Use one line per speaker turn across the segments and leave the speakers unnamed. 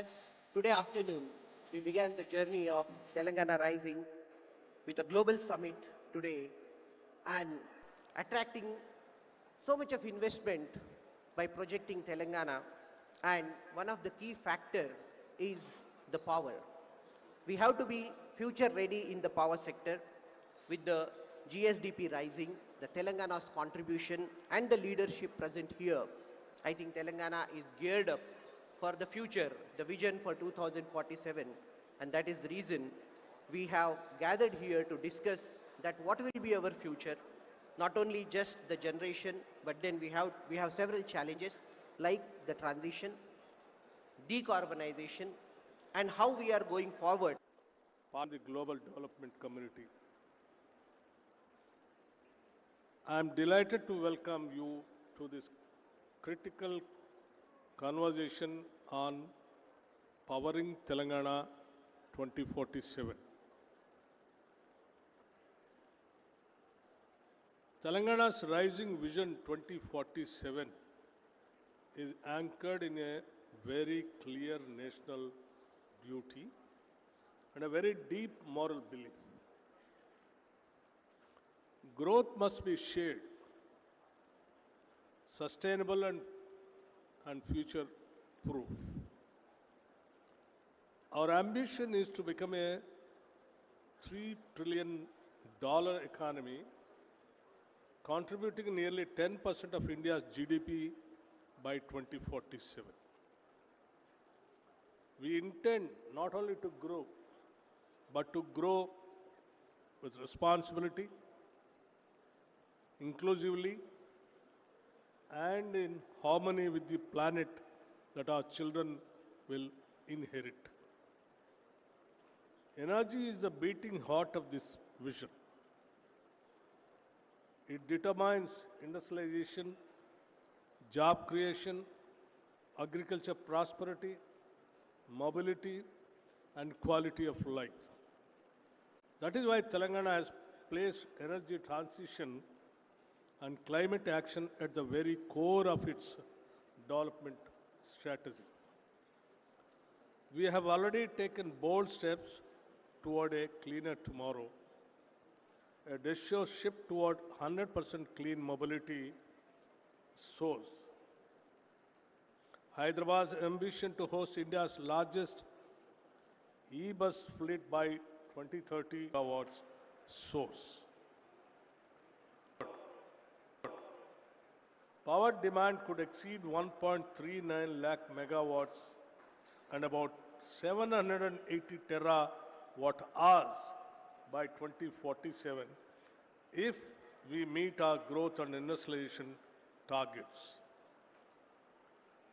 As today afternoon, we began the journey of Telangana Rising with a global summit today and attracting so much of investment by projecting Telangana. And one of the key factor is the power. We have to be future ready in the power sector with the GSDP rising, the Telangana's contribution and the leadership present here. I think Telangana is geared up for the future, the vision for 2047, and that is the reason we have gathered here to discuss that what will be our future, not only just the generation, but then we have several challenges like the transition, decarbonization, and how we are going forward.
For the global development community. I am delighted to welcome you to this critical conversation on powering Telangana 2047. Telangana's Rising Vision 2047 is anchored in a very clear national duty and a very deep moral belief. Growth must be shared, sustainable and future proof. Our ambition is to become a $3 trillion economy, contributing nearly 10% of India's GDP by 2047. We intend not only to grow, but to grow with responsibility, inclusively, and in harmony with the planet that our children will inherit. Energy is the beating heart of this vision. It determines industrialization, job creation, agriculture prosperity, mobility, and quality of life. That is why Telangana has placed energy transition and climate action at the very core of its development strategy. We have already taken bold steps toward a cleaner tomorrow, a decisive shift toward 100% clean mobility source. Hyderabad's ambition to host India's largest e-bus fleet by 2030 megawatts source. Power demand could exceed 1.39 lakh megawatts and about 780 terawatt hours by 2047 if we meet our growth and industrialization targets.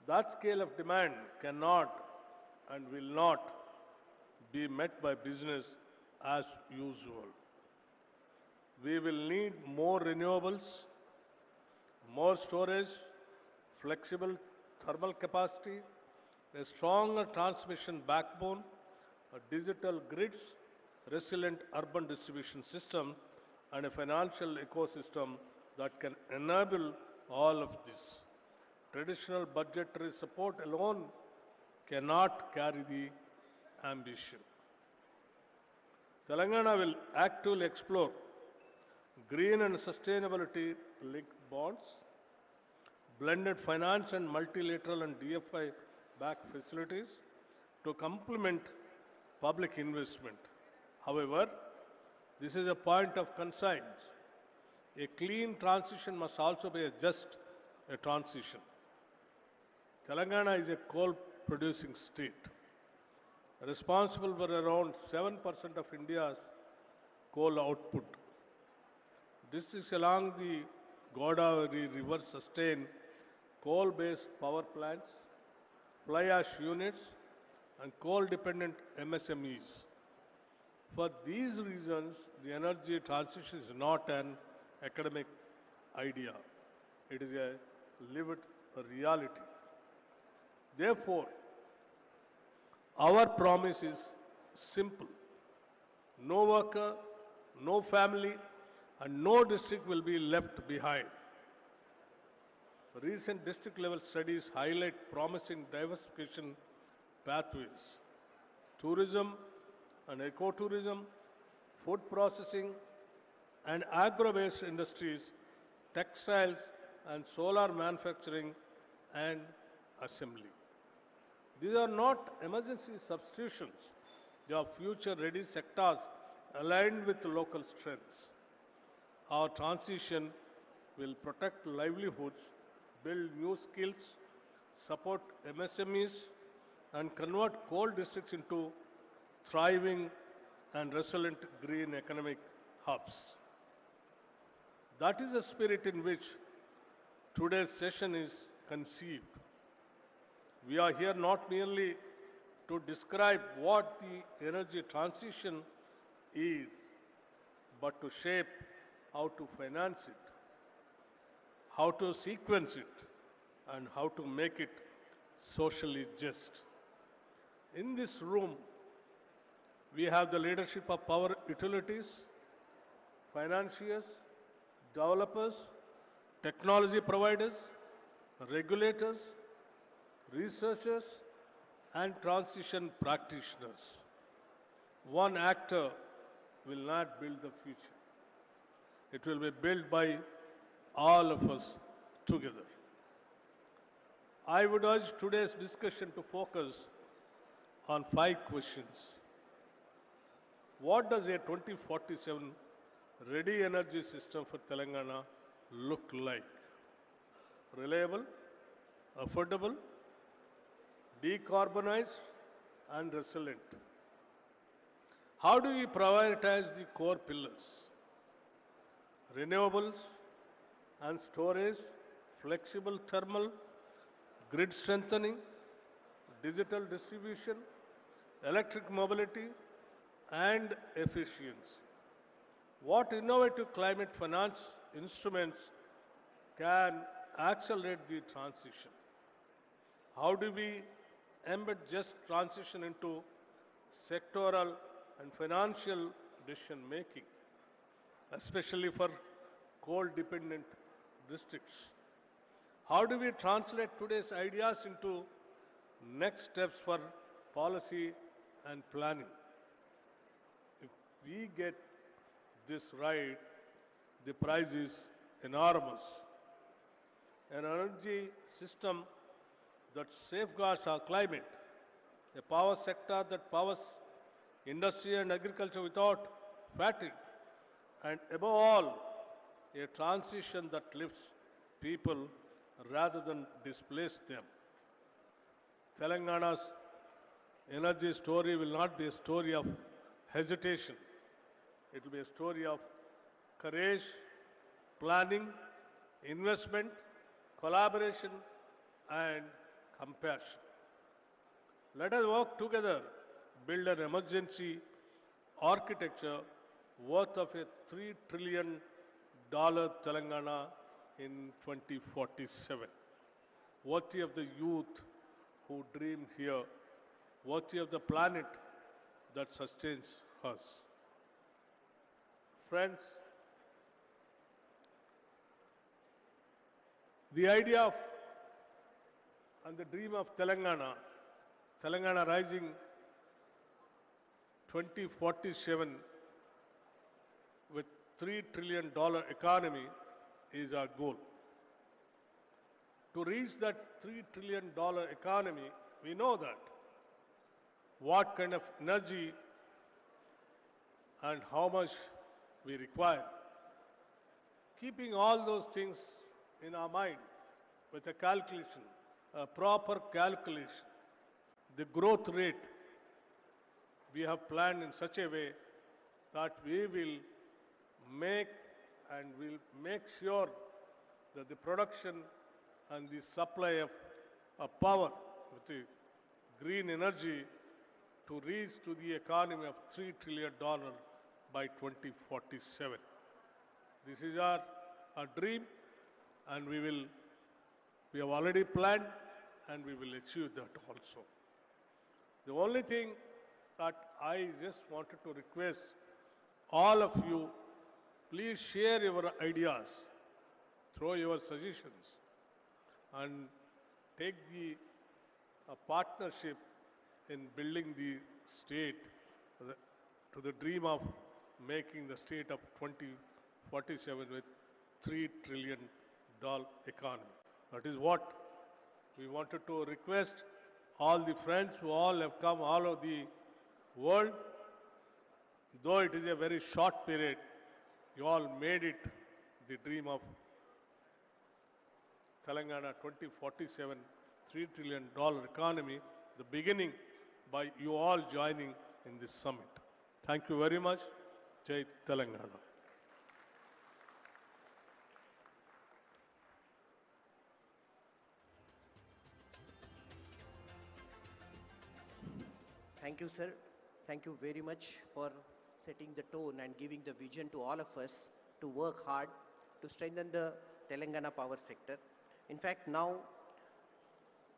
That scale of demand cannot and will not be met by business as usual. We will need more renewables, more storage, flexible thermal capacity, a stronger transmission backbone, a digital grids, resilient urban distribution system, and a financial ecosystem that can enable all of this. Traditional budgetary support alone cannot carry the ambition. Telangana will actively explore green and sustainability linked bonds, blended finance and multilateral and DFI backed facilities to complement public investment. However, this is a point of concern. A clean transition must also be just a transition. Telangana is a coal producing state, responsible for around 7% of India's coal output. Districts along the Godavari River sustain coal-based power plants, fly ash units, and coal-dependent MSMEs. For these reasons, the energy transition is not an academic idea. It is a lived reality. Therefore, our promise is simple. No worker, no family, and no district will be left behind. Recent district level studies highlight promising diversification pathways. Tourism and ecotourism, food processing and agro-based industries, textiles and solar manufacturing and assembly. These are not emergency substitutions. They are future-ready sectors aligned with local strengths. Our transition will protect livelihoods, build new skills, support MSMEs, and convert coal districts into thriving and resilient green economic hubs. That is the spirit in which today's session is conceived. We are here not merely to describe what the energy transition is, but to shape how to finance it, how to sequence it, and how to make it socially just. In this room, we have the leadership of power utilities, financiers, developers, technology providers, regulators, researchers, and transition practitioners. One actor will not build the future. It will be built by all of us together. I would urge today's discussion to focus on 5 questions. What does a 2047 ready energy system for Telangana look like? Reliable, affordable, decarbonized, and resilient. How do we prioritize the core pillars? Renewables and storage, flexible thermal, grid strengthening, digital distribution, electric mobility, and efficiency. What innovative climate finance instruments can accelerate the transition? How do we embed just transition into sectoral and financial decision making, especially for coal-dependent districts? How do we translate today's ideas into next steps for policy and planning? If we get this right, the prize is enormous. An energy system that safeguards our climate, a power sector that powers industry and agriculture without fatigue, and above all, a transition that lifts people rather than displace them. Telangana's energy story will not be a story of hesitation. It will be a story of courage, planning, investment, collaboration, and compassion. Let us work together, build an emergency architecture worth of a $3 trillion Telangana in 2047. Worthy of the youth who dream here, worthy of the planet that sustains us. Friends, the idea of and the dream of Telangana, Telangana Rising 2047 with $3 trillion economy is our goal. To reach that $3 trillion economy, we know that what kind of energy and how much we require. Keeping all those things in our mind with a calculation, a proper calculation, the growth rate we have planned in such a way that we will make and will make sure that the production and the supply of power with the green energy to reach to the economy of $3 trillion by 2047. This is our dream, and we have already planned and we will achieve that also. The only thing that I just wanted to request all of you, please share your ideas, throw your suggestions, and take the partnership in building the state the- to the dream of making the state of 2047 with $3 trillion economy. That is what we wanted to request all the friends who all have come all over the world. Though it is a very short period, you all made it the dream of Telangana 2047 $3 trillion economy, the beginning by you all joining in this summit. Thank you very much. Jai Telangana.
Thank you, sir. Thank you very much for setting the tone and giving the vision to all of us to work hard to strengthen the Telangana power sector. In fact, now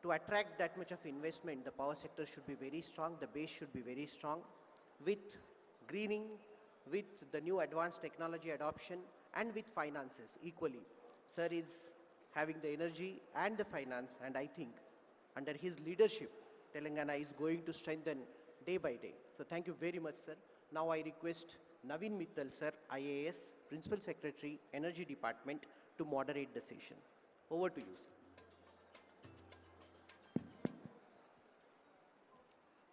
to attract that much of investment, the power sector should be very strong, the base should be very strong with greening, with the new advanced technology adoption, and with finances equally. Sir is having the energy and the finance, and I think under his leadership, Telangana is going to strengthen day by day. So thank you very much, sir. Now I request Naveen Mittal, sir, IAS, Principal Secretary, Energy Department, to moderate the session. Over to you, sir.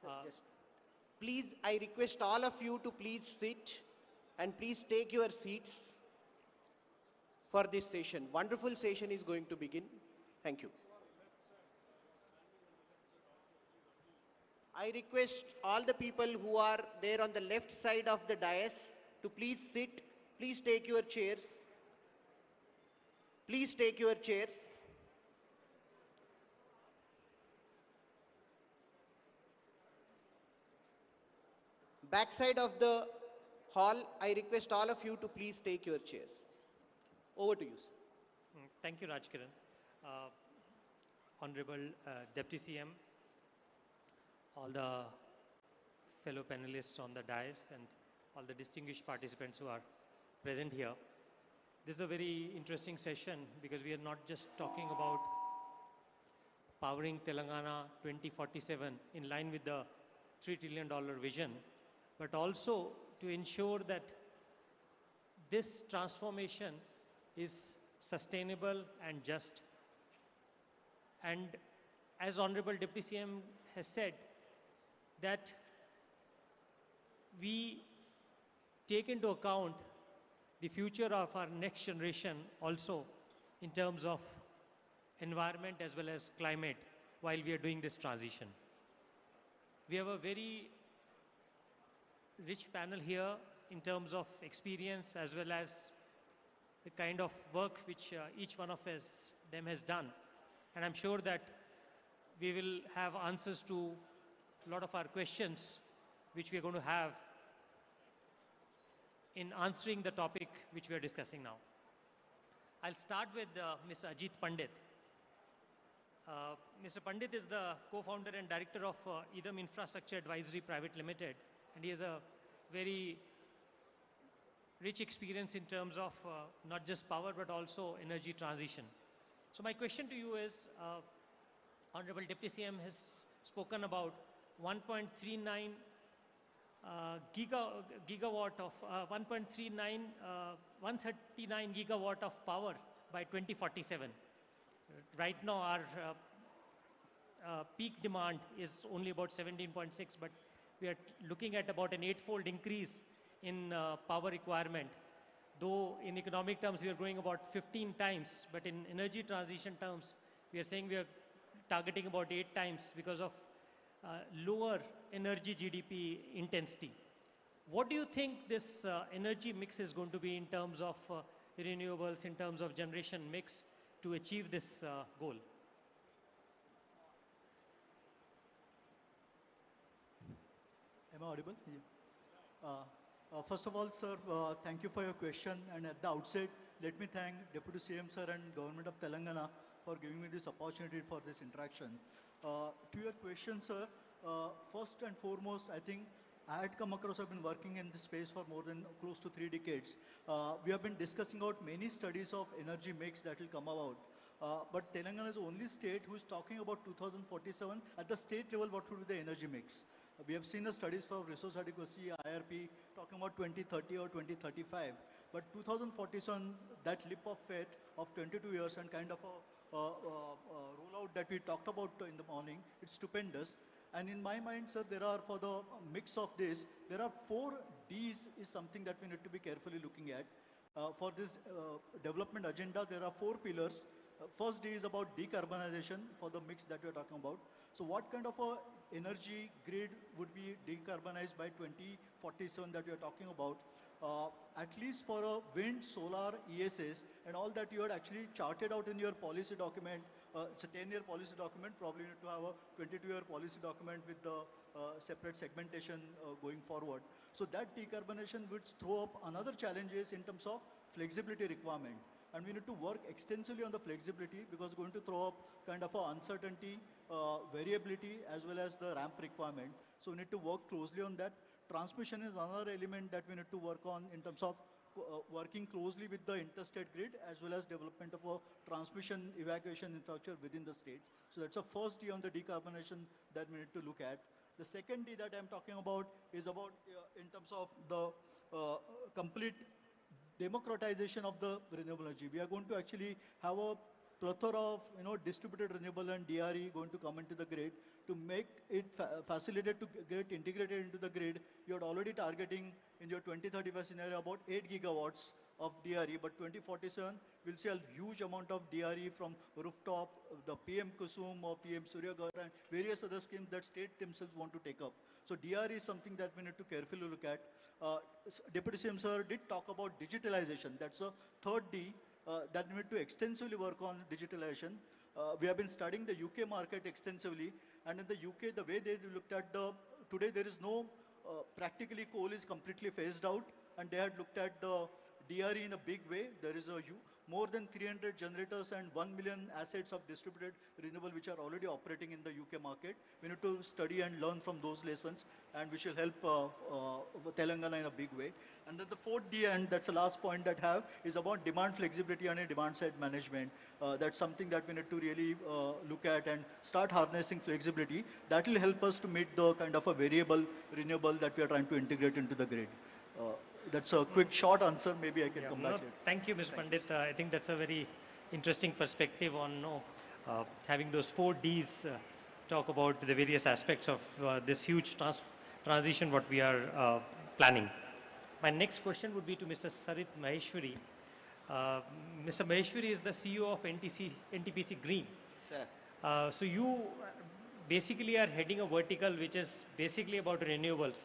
Sir, just please, I request all of you to please sit and please take your seats for this session. Wonderful session is going to begin. Thank you. I request all the people who are there on the left side of the dais to please sit. Please take your chairs. Please take your chairs. Backside of the hall, I request all of you to please take your chairs. Over to you, sir.
Thank you, Rajkiran. Uh, Honorable Deputy CM, all the fellow panelists on the dais, and all the distinguished participants who are present here. This is a very interesting session because we are not just talking about powering Telangana 2047 in line with the $3 trillion vision, but also to ensure that this transformation is sustainable and just. And as Honorable Deputy CM has said, that we take into account the future of our next generation also in terms of environment as well as climate while we are doing this transition. We have a very rich panel here in terms of experience as well as the kind of work which each one of them has done. And I'm sure that we will have answers to a lot of our questions which we are going to have in answering the topic which we are discussing now. I'll start with Mr. Ajit Pandit. Mr. Pandit is the co-founder and director of Idam Infrastructure Advisory Private Limited, and he has a very rich experience in terms of not just power but also energy transition. So my question to you is, Honorable Deputy CM has spoken about 1.39 gigawatt of 139 gigawatt of power by 2047. Right now our peak demand is only about 17.6, but we are looking at about an 8-fold increase in power requirement. Though in economic terms we are growing about 15 times, but in energy transition terms we are saying we are targeting about 8 times because of lower energy GDP intensity. What do you think this energy mix is going to be in terms of renewables, in terms of generation mix to achieve this goal?
Am I audible? Yeah. First of all, sir, thank you for your question. And at the outset, let me thank Deputy CM sir and Government of Telangana for giving me this opportunity for this interaction. To your question, sir, first and foremost, I think I had come across, I've been working in this space for more than close to 3 decades. We have been discussing out many studies of energy mix that will come about. But Telangana is the only state who is talking about 2047 at the state level, what would be the energy mix. We have seen the studies for resource adequacy, IRP, talking about 2030 or 2035. But 2047, that leap of faith of 22 years and kind of a rollout that we talked about in the morning, it's stupendous. And in my mind, sir, there are, for the mix of this, there are 4 Ds is something that we need to be carefully looking at. For this development agenda, there are 4 pillars. First D is about decarbonization for the mix that we are talking about. So what kind of a energy grid would be decarbonized by 2047 that we are talking about? At least for a wind, solar, ESS, and all that you had actually charted out in your policy document. It's a 10-year policy document. Probably you need to have a 22-year policy document with the separate segmentation going forward. So that decarbonization would throw up another challenges in terms of flexibility requirement. And we need to work extensively on the flexibility because going to throw up kind of a uncertainty, variability, as well as the ramp requirement. So we need to work closely on that. Transmission is another element that we need to work on in terms of working closely with the interstate grid as well as development of a transmission evacuation infrastructure within the state. So that's the first D on the decarbonization that we need to look at. The second D that I'm talking about is about in terms of the complete democratization of the renewable energy. We are going to actually have a plethora of distributed renewable and DRE going to come into the grid to make it facilitated to get integrated into the grid. You are already targeting in your 2035 scenario about 8 gigawatts of DRE, but 2047 we'll see a huge amount of DRE from rooftop, the PM Kusum or PM Surya Ghar and various other schemes that state themselves want to take up. So DRE is something that we need to carefully look at. Deputy CM sir did talk about digitalization. That's a third D that we need to extensively work on digitalization. We have been studying the UK market extensively, and in the UK, the way they looked at today there is no, practically coal is completely phased out, and they had looked at the DRE in a big way. There is more than 300 generators and 1 million assets of distributed renewable which are already operating in the UK market. We need to study and learn from those lessons, and we shall help Telangana in a big way. And then the fourth D, and that's the last point that I have, is about demand flexibility and a demand side management. That's something that we need to really look at and start harnessing flexibility. That will help us to meet the kind of a variable renewable that we are trying to integrate into the grid. That's a quick short answer. Maybe I can come back later.
Thank you, Mr. Pandit. I think that's a very interesting perspective on having those 4 Ds talk about the various aspects of this huge transition what we are planning. My next question would be to Mr. Sarit Maheshwari. Mr. Maheshwari is the CEO of NTPC Green.
Sir.
So you basically are heading a vertical which is basically about renewables.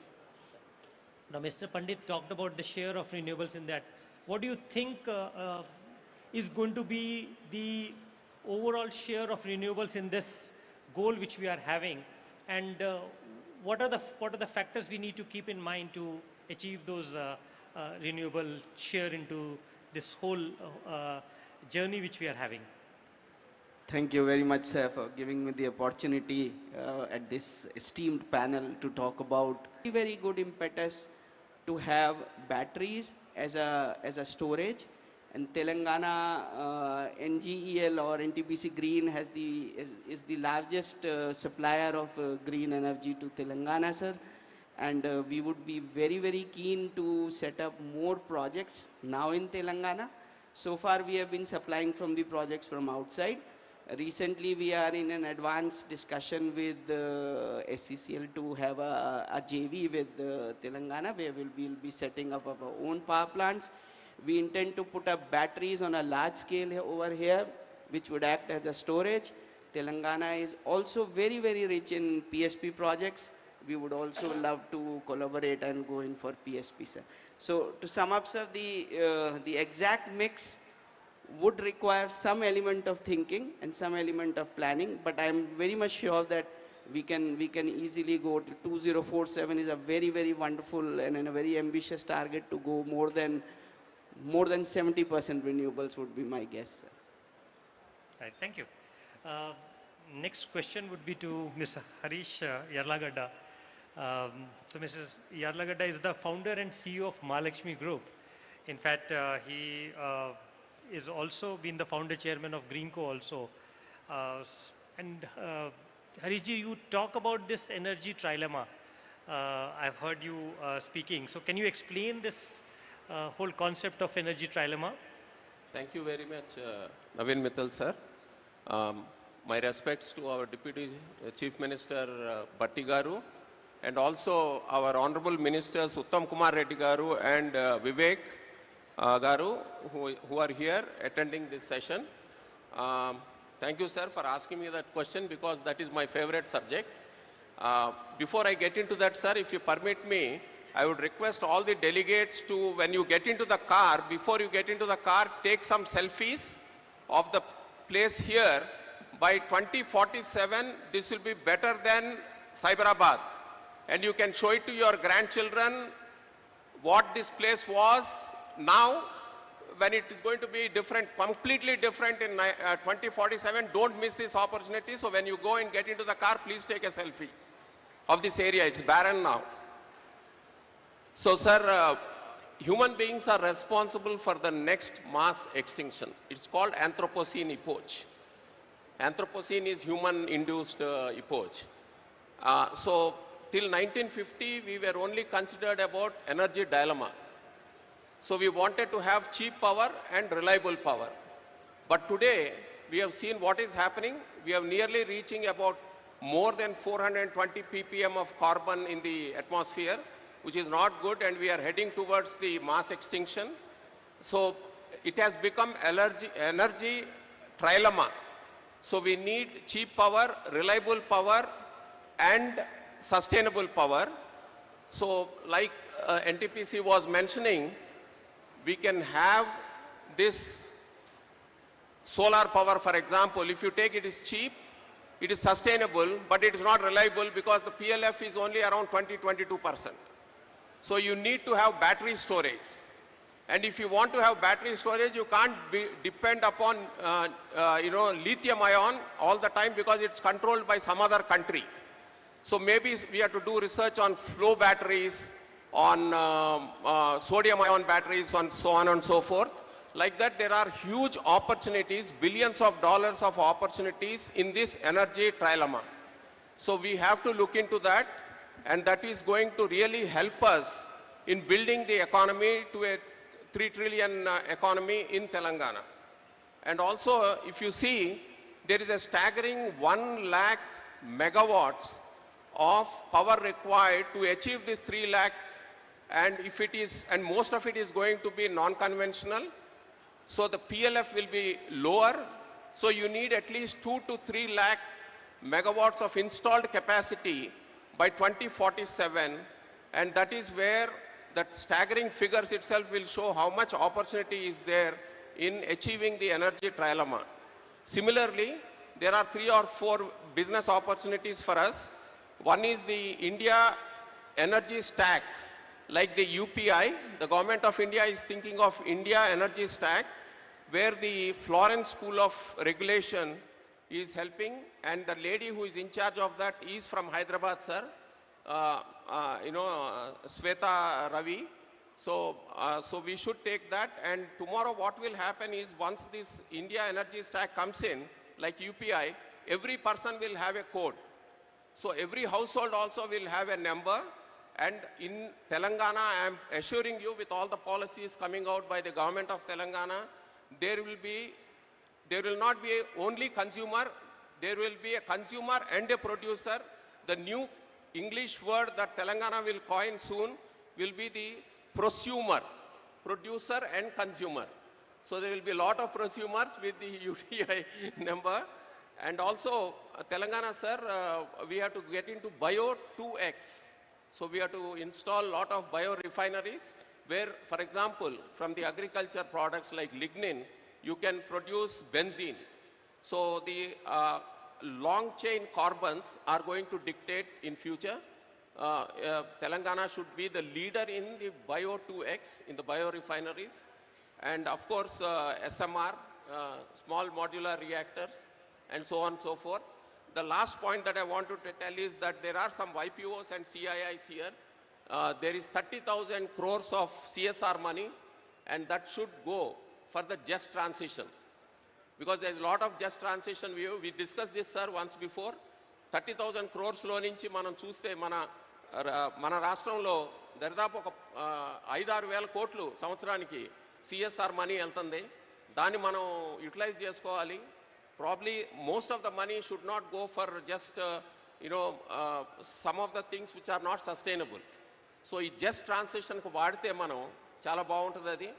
Now, Mr. Pandit talked about the share of renewables in that. What do you think is going to be the overall share of renewables in this goal which we are having, and what are the factors we need to keep in mind to achieve those renewable share into this whole journey which we are having?
Thank you very much, sir, for giving me the opportunity at this esteemed panel to talk about very good impetus to have batteries as a storage. And Telangana NGEL or NTPC Green is the largest supplier of green energy to Telangana, sir. And we would be very, very keen to set up more projects now in Telangana. So far we have been supplying from the projects from outside. Recently we are in an advanced discussion with SCCL to have a JV with Telangana, where we'll be setting up our own power plants. We intend to put up batteries on a large scale over here, which would act as a storage. Telangana is also very, very rich in PSP projects. We would also love to collaborate and go in for PSP, sir. So to sum up, sir, the exact mix would require some element of thinking and some element of planning, but I am very much sure that we can easily go to 2047 is a very, very wonderful and a very ambitious target to go more than 70% renewables would be my guess, sir.
Right, thank you. Next question would be to Mr. Harish Yarlagadda. So Mrs. Yarlagadda is the founder and CEO of Mahalakshmi Group. In fact, he is also been the founder chairman of Greenco also. And Harishji, you talk about this energy trilemma. I've heard you speaking. So can you explain this whole concept of energy trilemma?
Thank you very much, Naveen Mittal sir. Um, my respects to our Deputy Chief Minister Batti Garu, and also our Honorable Ministers Uttam Kumar Reddy Garu and Vivek Garu, who are here attending this session. Thank you, sir, for asking me that question, because that is my favorite subject. Before I get into that, sir, if you permit me, I would request all the delegates to, when you get into the car, before you get into the car, take some selfies of the place here. By 2047, this will be better than Cyberabad. And you can show it to your grandchildren what this place was now, when it is going to be different, completely different in 2047. Don't miss this opportunity. So when you go and get into the car, please take a selfie of this area. It's barren now. So, sir, human beings are responsible for the next mass extinction. It's called Anthropocene epoch. Anthropocene is human-induced epoch. So, till 1950, we were only considered about energy dilemma. So, we wanted to have cheap power and reliable power. But today, we have seen what is happening. We are nearly reaching about more than 420 ppm of carbon in the atmosphere, which is not good, and we are heading towards the mass extinction. So it has become energy trilemma. So we need cheap power, reliable power, and sustainable power. So like NTPC was mentioning, we can have this solar power, for example. If you take it is cheap, it is sustainable, but it is not reliable, because the PLF is only around 20-22%. So you need to have battery storage. And if you want to have battery storage, you can't depend upon lithium ion all the time, because it's controlled by some other country. So maybe we have to do research on flow batteries, on sodium ion batteries, on so on and so forth. Like that, there are huge opportunities, billions of dollars of opportunities in this energy trilemma. So we have to look into that, and that is going to really help us in building the economy to a 3 trillion economy in Telangana. And also, if you see, there is a staggering 1 lakh megawatts of power required to achieve this 3 lakh, and if it is, and most of it is going to be non-conventional. So the PLF will be lower. So you need at least 2 to 3 lakh megawatts of installed capacity by 2047, and that is where that staggering figures itself will show how much opportunity is there in achieving the energy trilemma. Similarly, there are 3 or 4 business opportunities for us. One is the India energy stack, like the UPI. The government of India is thinking of India energy stack, where the Florence School of Regulation is helping, and the lady who is in charge of that is from Hyderabad, sir. Sweta Ravi. So we should take that. And tomorrow what will happen is, once this India energy stack comes in, like UPI, every person will have a code. So every household also will have a number. And in Telangana, I am assuring you, with all the policies coming out by the government of Telangana, there will not be only consumer, there will be a consumer and a producer. The new English word that Telangana will coin soon will be the prosumer, producer and consumer. So there will be a lot of prosumers with the UTI number. And also, Telangana, sir, we have to get into Bio 2X. So we have to install a lot of biorefineries where, for example, from the agriculture products like lignin, you can produce benzene. So the long chain carbons are going to dictate in future. Telangana should be the leader in the Bio 2X, in the biorefineries. And of course, SMR, small modular reactors, and so on and so forth. The last point that I wanted to tell is that there are some YPOs and CIIs here. There is 30,000 crores of CSR money, and that should go for the just transition. Because there is a lot of just transition. We discussed this, sir, once before. 30,000 crores లో నుంచి మనం చూస్తే మన రాష్ట్రంలో దరిదాపు ఒక 5-6 వేల కోట్లు సంవత్సరానికి సిఎస్ఆర్ మనీ వెళ్తుంది. దాన్ని మనం యూటిలైజ్ చేసుకోవాలి. Probably most of the money should not go for just some of the things which are not sustainable. So ఈ జస్ట్ ట్రాన్సిషన్కి వాడితే మనం చాలా బాగుంటుంది అది.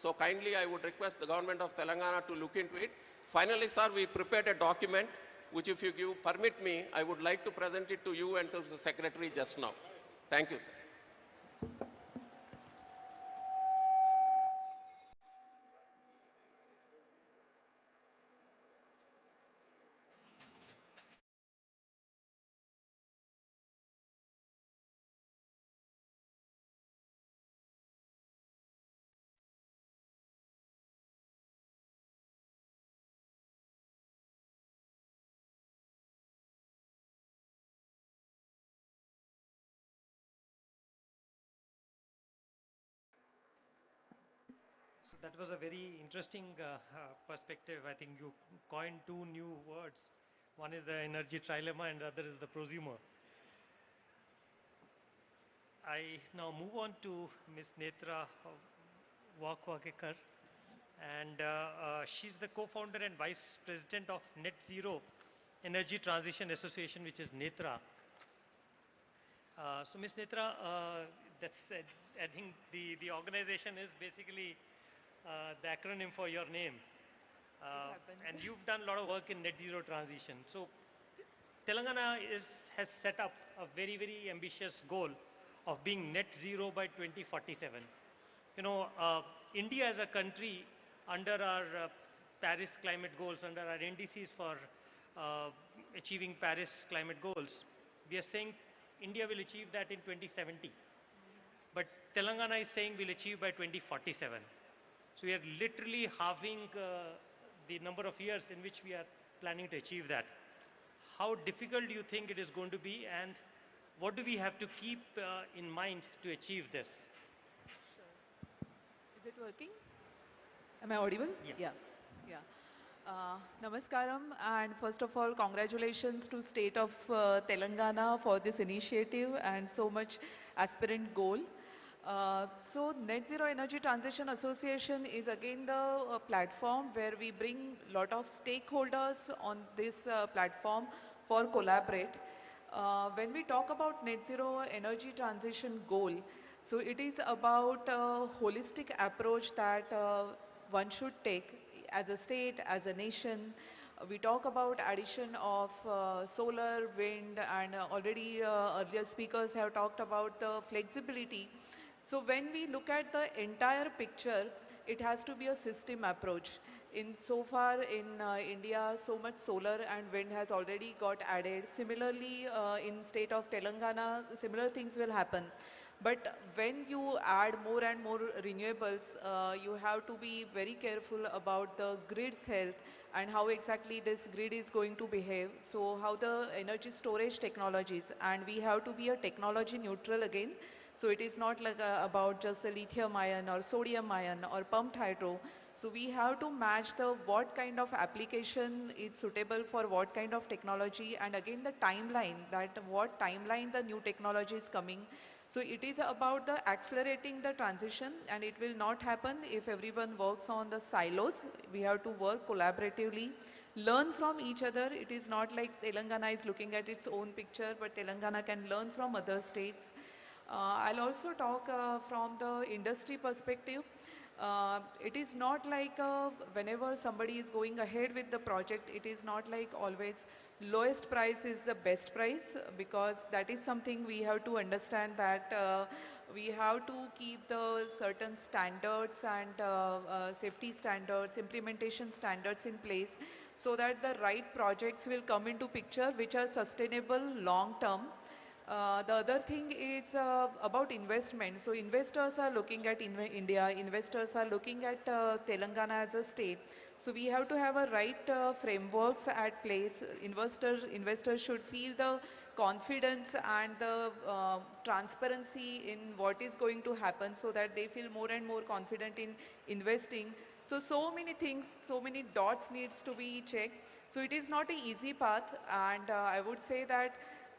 So kindly I would request the government of Telangana to look into it. Finally, sir, we prepared a document which, if you permit me, I would like to present it to you and to the secretary just now. Thank you, sir.
So that was a very interesting perspective. I think you coined two new words. One is the energy trilemma and the other is the prosumer. I now move on to Ms. Netra Wakwakekar, and she's the co-founder and vice president of Net Zero Energy Transition Association, which is NETRA. So Ms. Netra, I think the organization is basically the acronym for your name. And you've done a lot of work in net zero transition. So Telangana has set up a very, very ambitious goal of being net zero by 2047. You know, India as a country, under our Paris climate goals, under our NDCs for achieving Paris climate goals, we are saying India will achieve that in 2070. But Telangana is saying we'll achieve by 2047. So we are literally halving the number of years in which we are planning to achieve that. How difficult do you think it is going to be, and what do we have to keep in mind to achieve this?
Sure. Is it working? Am I audible?
Yeah.
Yeah. Namaskaram, and first of all, congratulations to State of Telangana for this initiative and so much aspirant goal. So Net Zero Energy Transition Association is again the platform where we bring lot of stakeholders on this platform for collaborate. When we talk about net zero energy transition goal, so it is about a holistic approach that one should take as a state, as a nation. We talk about addition of solar, wind, and already earlier speakers have talked about the flexibility. So when we look at the entire picture, it has to be a system approach. In so far in India, so much solar and wind has already got added. Similarly, in state of Telangana, similar things will happen. But when you add more and more renewables, you have to be very careful about the grid's health and how exactly this grid is going to behave. So how the energy storage technologies, and we have to be a technology neutral again. So it is not like about just a lithium ion or sodium ion or pumped hydro. So we have to match the what kind of application is suitable for what kind of technology, and again the timeline, that what timeline the new technology is coming. So it is about the accelerating the transition, and it will not happen if everyone works on the silos. We have to work collaboratively, learn from each other. It is not like Telangana is looking at its own picture, but Telangana can learn from other states. I'll also talk from the industry perspective. It is not like whenever somebody is going ahead with the project, it is not like always lowest price is the best price, because that is something we have to understand, that we have to keep the certain standards and safety standards, implementation standards in place, so that the right projects will come into picture which are sustainable long term. The other thing is about investment. So investors are looking at India, investors are looking at Telangana as a state. So we have to have a right frameworks at place. Investors should feel the confidence and the transparency in what is going to happen, so that they feel more and more confident in investing. So many things, so many dots needs to be checked. So it is not an easy path, and I would say that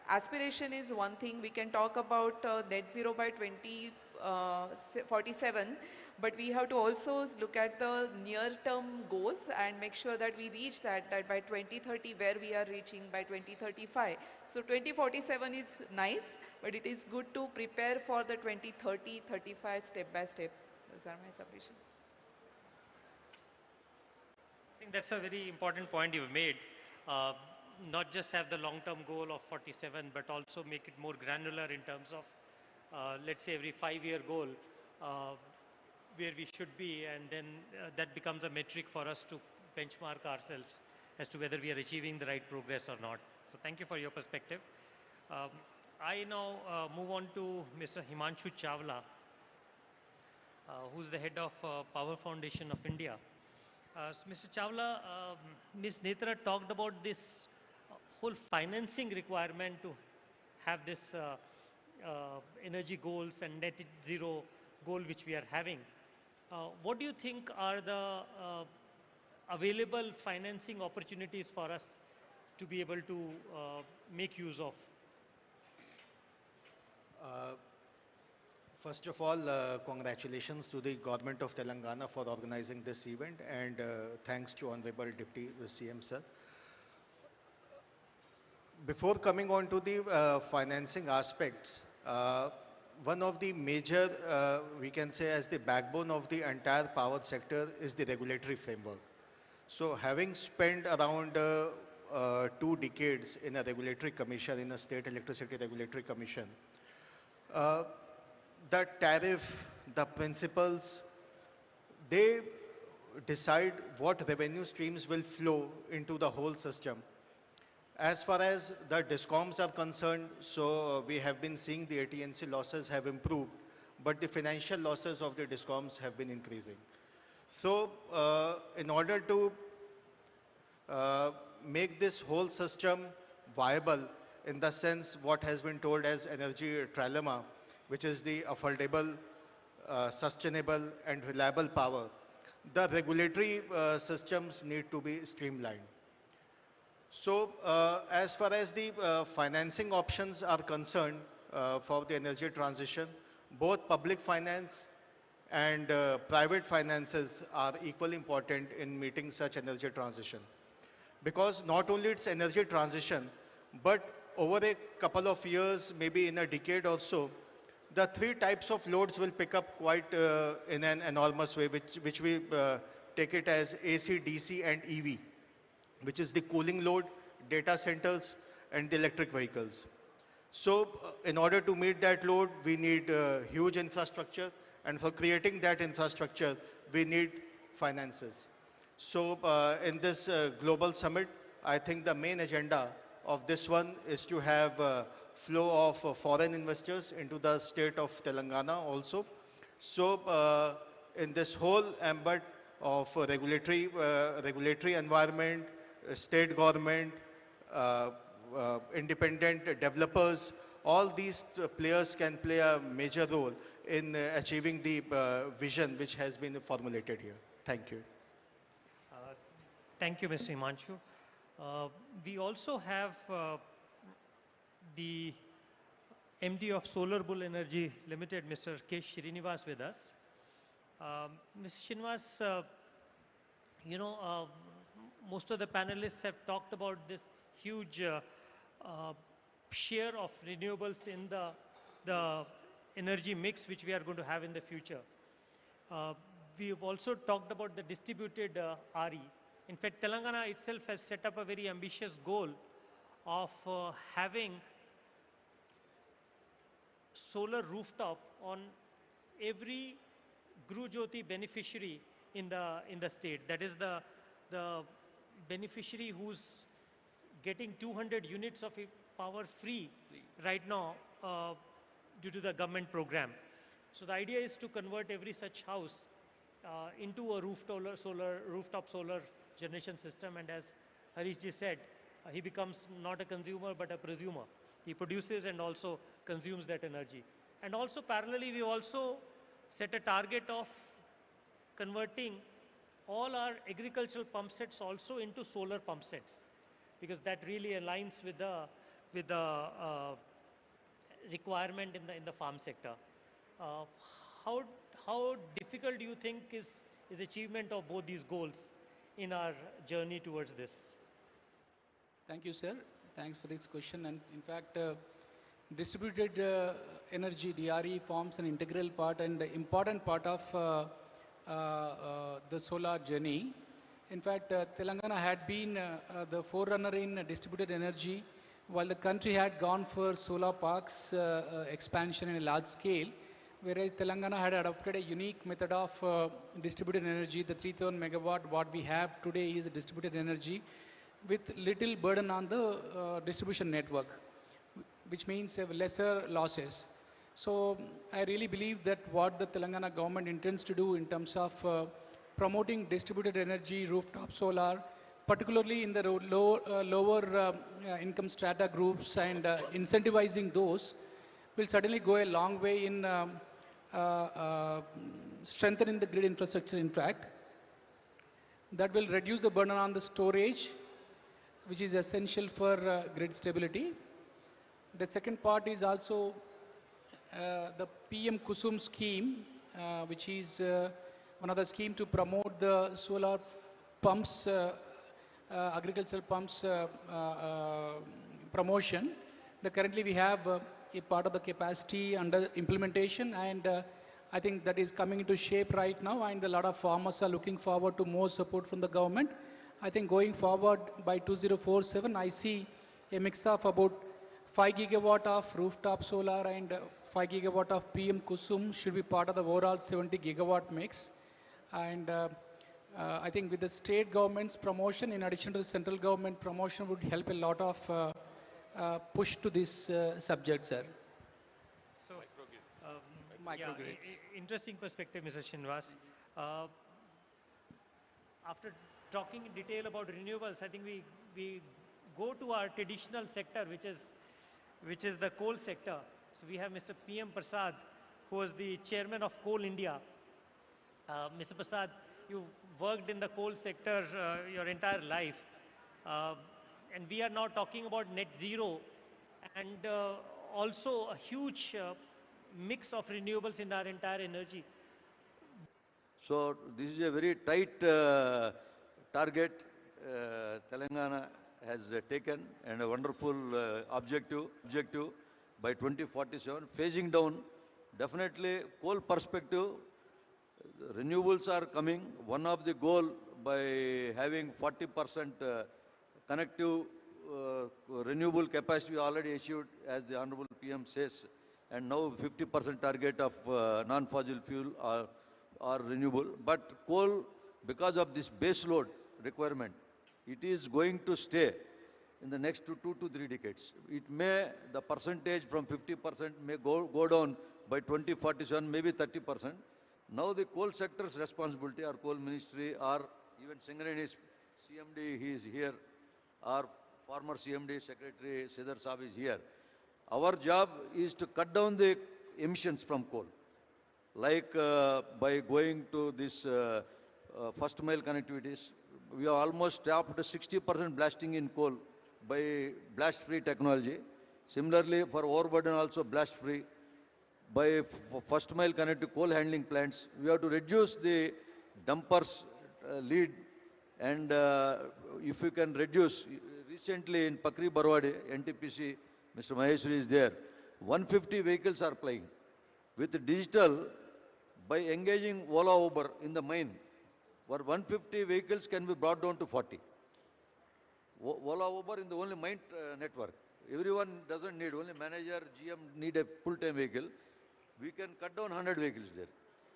aspiration is one thing. We can talk about net zero by 2047, but we have to also look at the near term goals and make sure that we reach that by 2030, where we are reaching by 2035. So 2047 is nice, but it is good to prepare for the 2030, 35 step by step. Those are my submissions.
I think that's a very important point you've made. Uh, Not just have the long-term goal of 47, but also make it more granular in terms of, let's say, every 5-year goal, uh, where we should be, and then that becomes a metric for us to benchmark ourselves as to whether we are achieving the right progress or not. So thank you for your perspective. Um, I now move on to Mr. Himanshu Chawla, who's the head of Power Foundation of India. Mr. Chawla, Ms. Netra talked about this whole financing requirement to have this energy goals and net zero goal which we are having. What do you think are the available financing opportunities for us to be able to make use of?
Uh, First of all, congratulations to the government of Telangana for organizing this event, and thanks to Honorable Deputy CM sir. Before coming on to the financing aspects, one of the major, we can say as the backbone of the entire power sector is the regulatory framework. So having spent around 2 decades in a regulatory commission, in a state electricity regulatory commission, uh, the tariff, the principles, they decide what revenue streams will flow into the whole system. As far as the discoms are concerned, so we have been seeing the AT&C losses have improved, but the financial losses of the discoms have been increasing. So, in order to uh, make this whole system viable, in the sense what has been told as energy trilemma, which is the affordable, sustainable and reliable power, the regulatory systems need to be streamlined. So, as far as the financing options are concerned for the energy transition, both public finance and private finances are equally important in meeting such energy transition. Because not only it's energy transition, but over a couple of years, maybe in a decade or so, the 3 types of loads will pick up quite in an enormous way, which we take it as AC, DC and EV, which is the cooling load, data centers, and the electric vehicles. So, in order to meet that load, we need huge infrastructure, and for creating that infrastructure, we need finances. So, in this global summit, I think the main agenda of this one is to have flow of foreign investors into the state of Telangana also. So, in this whole ambit of regulatory environment, state government, uh, independent developers, all these players can play a major role in achieving the vision which has been formulated here. Thank you.
Uh, Thank you, Mr. Himanshu. We also have the MD of Solar Bull Energy Limited, Mr. K. Srinivas, with us. Mr. Srinivas, most of the panelists have talked about this huge uh, share of renewables in the energy mix which we are going to have in the future. Uh, we have also talked about the distributed RE. In fact, Telangana itself has set up a very ambitious goal of having solar rooftop on every Gru Jyoti beneficiary in the state. That is the beneficiary who's getting 200 units of power free right now due to the government program. So the idea is to convert every such house into a rooftop solar generation system, and as Harish ji said, he becomes not a consumer but a prosumer. He produces and also consumes that energy. And also parallelly, we also set a target of converting all our agricultural pump sets also into solar pump sets, because that really aligns with the requirement in the farm sector. Uh, how how difficult do you think is achievement of both these goals in our journey towards this?
Thank you, sir. Thanks for this question. And in fact, distributed energy (DRE) forms an integral part and important part of the solar journey. In fact, Telangana had been the forerunner in distributed energy, while the country had gone for solar parks expansion in a large scale, whereas Telangana had adopted a unique method of distributed energy. The 3,000 megawatt what we have today is distributed energy with little burden on the distribution network, which means lesser losses. So I really believe that what the Telangana government intends to do in terms of promoting distributed energy, rooftop solar, particularly in the lower income strata groups, and incentivizing those will certainly go a long way in strengthening the grid infrastructure. In fact, that will reduce the burden on the storage, which is essential for grid stability. The second part is also the PM Kusum scheme, which is one of the scheme to promote the solar pumps, agricultural pumps promotion. Currently we have a part of the capacity under implementation, and I think that is coming into shape right now, and a lot of farmers are looking forward to more support from the government. I think going forward by 2047, I see a mix of about 5 gigawatt of rooftop solar and 5 gigawatt of PM Kusum should be part of the overall 70 gigawatt mix. And I think with the state government's promotion, in addition to the central government promotion, would help a lot of push to this subject, sir.
So,
Microgrids.
interesting perspective, Mr. Srinivas. Uh, After talking in detail about renewables, I think we go to our traditional sector, which is the coal sector. So we have Mr. PM Prasad, who was the chairman of Coal India. Mr. Prasad, you worked in the coal sector your entire life, uh, and we are now talking about net zero, and also a huge mix of renewables in our entire energy.
So this is a very tight target Telangana has taken, and a wonderful objective by 2047, phasing down. Definitely coal perspective, renewables are coming. One of the goal by having 40% connective renewable capacity already achieved, as the Honorable PM says, and now 50% target of non-fossil fuel are renewable. But coal, because of this base load requirement, it is going to stay in the next 2 to 3 decades. It may, the percentage from 50% may go down by 2047, maybe 30%. Now the coal sector's responsibility, our coal ministry, or even Singareni's CMD, he is here, our former CMD Secretary Sidhar Saab is here. Our job is to cut down the emissions from coal, like by going to this first mile connectivities. We have almost stopped 60% blasting in coal by blast-free technology. Similarly, for overburden also blast-free. By first mile connected coal handling plants, we have to reduce the dumpers lead, and if you can reduce, recently in Pakri Barwadi, NTPC, Mr. Maheshwari is there, 150 vehicles are plying. With digital, by engaging Ola Uber in the mine, where 150 vehicles can be brought down to 40. Ola Uber in the only mine network. Everyone doesn't need, only manager, GM need a full-time vehicle. We can cut down 100 vehicles there.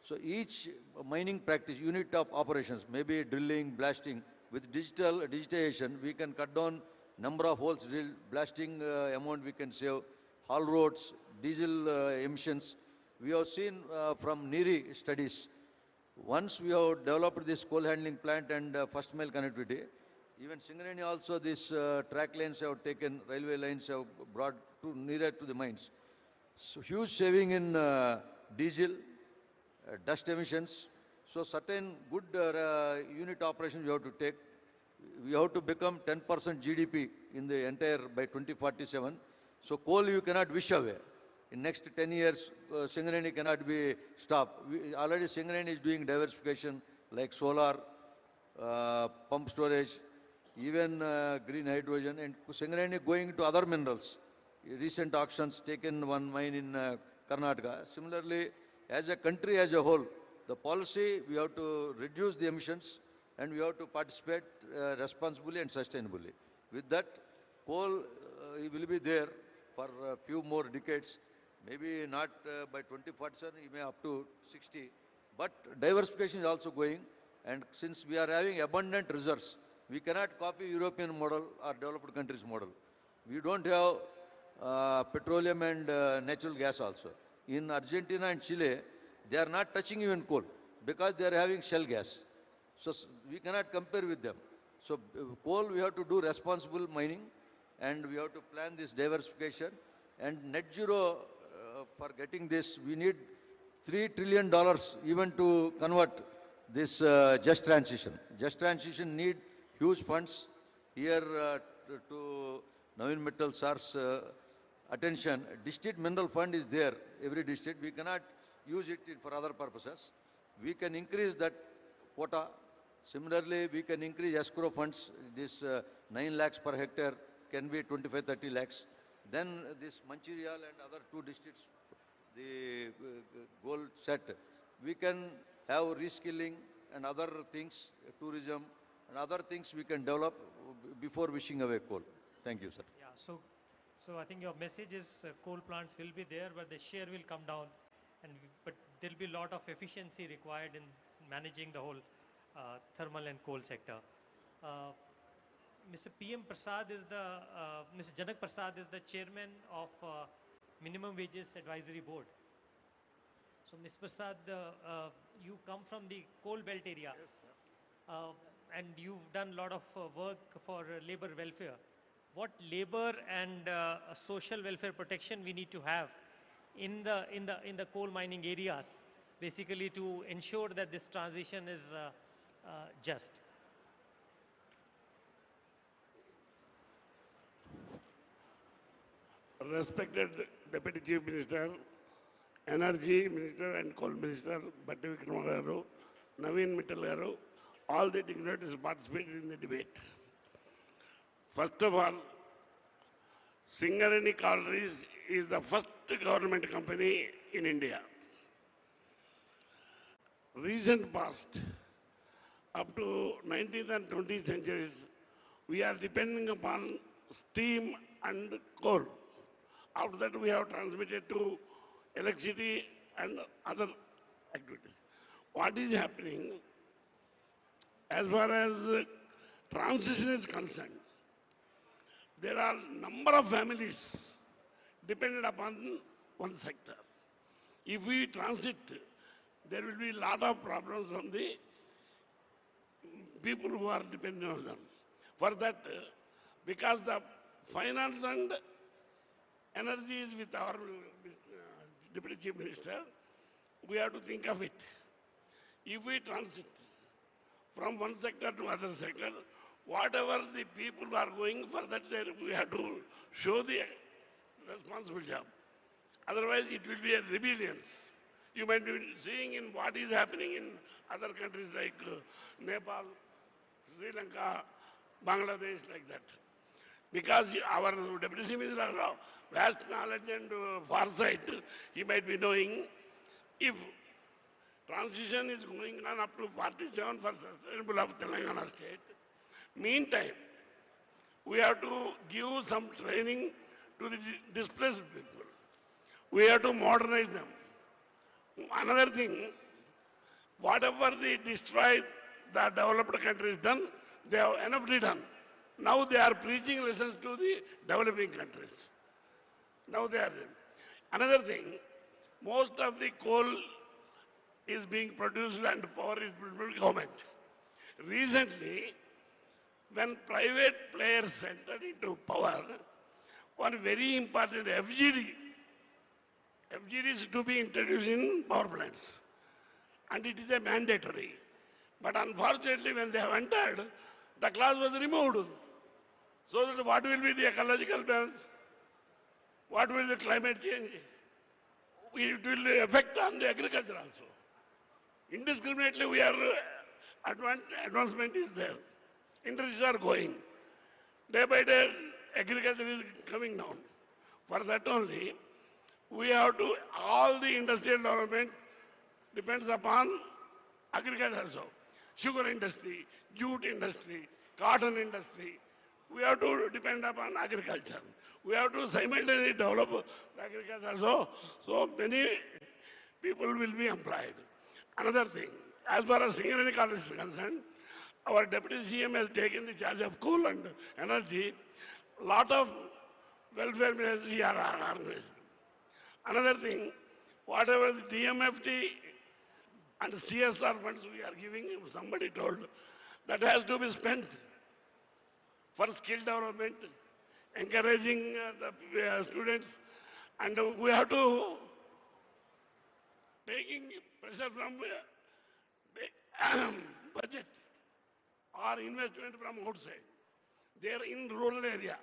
So each mining practice, unit of operations, maybe drilling, blasting, with digitization, we can cut down number of holes drilled, blasting amount we can save, haul roads, diesel emissions. We have seen from NERI studies, once we have developed this coal handling plant and first mile connectivity, even Singareni also this track lanes have taken, railway lines have brought to nearer to the mines. So huge saving in diesel, dust emissions. So certain good unit operations we have to take. We have to become 10% GDP in the entire by 2047. So coal you cannot wish away. In next 10 years, Singareni cannot be stopped. Already Singareni is doing diversification like solar, pump storage, even green hydrogen, and Singareni going to other minerals. Recent auctions taken one mine in Karnataka. Similarly, as a country as a whole, the policy we have to reduce the emissions and we have to participate responsibly and sustainably. With that, coal will be there for a few more decades, maybe not by 2047, may up to 60. But diversification is also going, and since we are having abundant reserves, we cannot copy European model or developed countries model. We don't have petroleum and natural gas also. In Argentina and Chile, they are not touching even coal because they are having shale gas. So we cannot compare with them. So coal we have to do responsible mining, and we have to plan this diversification. And net zero, for getting this, we need $3 trillion even to convert this just transition. Just transition need huge funds. Here to Navin Mittal sir's attention, district mineral fund is there, every district. We cannot use it for other purposes. We can increase that quota. Similarly, we can increase escrow funds. This 9 lakhs per hectare can be 25-30 lakhs. Then this Mancherial and other two districts, the goal set. We can have reskilling and other things, tourism and other things we can develop before wishing away coal. Thank you, sir.
Yeah, so I think your message is coal plants will be there, but the share will come down, but there will be a lot of efficiency required in managing the whole thermal and coal sector. Mr. PM Prasad is Mr. Janak Prasad is the chairman of Minimum Wages Advisory Board. So, Mr. Prasad, you come from the coal belt area. Yes, sir. And you've done a lot of work for labor welfare. What labor and social welfare protection we need to have in the coal mining areas, basically to ensure that this transition is just?
Respected Deputy Chief Minister, Energy Minister and Coal Minister, Batti Vikramarka garu, Navin Mittal garu, all the dignitaries participated in the debate. First of all, Singareni Collieries is the first government company in India. Recent past, up to 19th and 20th centuries, we are depending upon steam and coal. After that, we have transmitted to electricity and other activities. What is happening as far as transition is concerned? There are number of families dependent upon one sector. If we transit, there will be a lot of problems from the people who are dependent on them. For that, because the finance and energy is with our Deputy Chief Minister, we have to think of it. If we transit from one sector to other sector, whatever the people are going for that, we have to show the responsible job. Otherwise, it will be a rebellion. You might be seeing in what is happening in other countries like Nepal, Sri Lanka, Bangladesh, like that. Because our Deputy Chief Minister has vast knowledge and foresight, he might be knowing if transition is going on up to 47 for sustainable of Telangana state. Meantime, we have to give some training to the displaced people. We have to modernize them. Another thing, whatever they destroyed, the developed countries done, they have enough done. Now they are preaching lessons to the developing countries. Now they are there. Another thing, most of the coal is being produced and power is produced by government. Recently, when private players entered into power, one very important FGD is to be introduced in power plants. and it is a mandatory. But unfortunately, when they have entered, the clause was removed. So that what will be the ecological balance? What will the climate change? It will affect on the agriculture also. Indiscriminately, we are advancement is there. Industries are going. Day by day, agriculture is coming down. For that only, we have to, all the industrial development depends upon agriculture also. Sugar industry, jute industry, cotton industry. We have to depend upon agriculture. We have to simultaneously develop agriculture also. So many people will be employed. Another thing, as far as Singareni College is concerned, our Deputy CM has taken the charge of coal and energy. Lot of welfare ministries are organized. Another thing, whatever the DMFT and CSR funds we are giving, somebody told, that has to be spent for skill development, encouraging the students, and we have to taking pressure from budget or investment from outside. They are in rural area.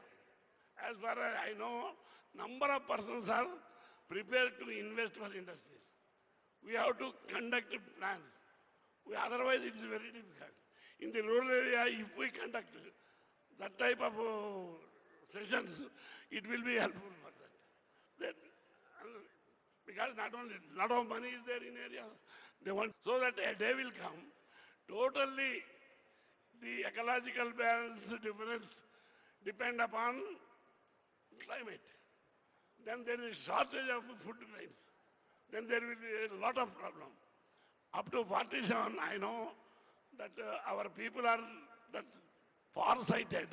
As far as I know, number of persons are prepared to invest for industries. We have to conduct plans. Otherwise, it is very difficult. In the rural area, if we conduct that type of sessions, it will be helpful for that. Because not only a lot of money is there in areas, they want so that a day will come, totally the ecological balance difference depend upon climate. Then there is shortage of food grains. Then there will be a lot of problem. Up to 47, I know that our people are that far-sighted.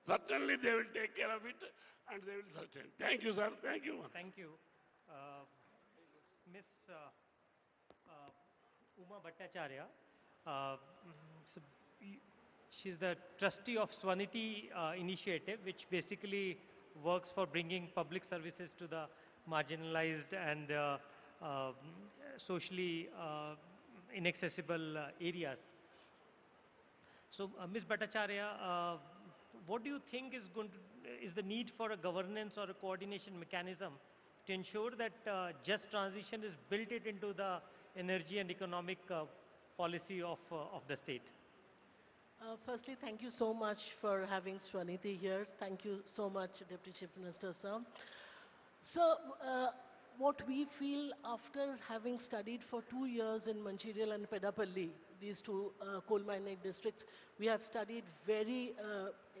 Certainly they will take care of it and they will sustain. Thank you, sir. Thank you.
Thank you. Miss Uma Bhattacharya, uh, so she's the trustee of Swaniti initiative, which basically works for bringing public services to the marginalized and socially inaccessible areas. So, Ms. Bhattacharya, what do you think is the need for a governance or a coordination mechanism to ensure that just transition is built into the energy and economic policy of the state?
Firstly, thank you so much for having Swaniti here. Thank you so much, Deputy Chief Minister, sir. So, what we feel after having studied for 2 years in Mancherial and Pedapalli, these two coal mining districts, we have studied very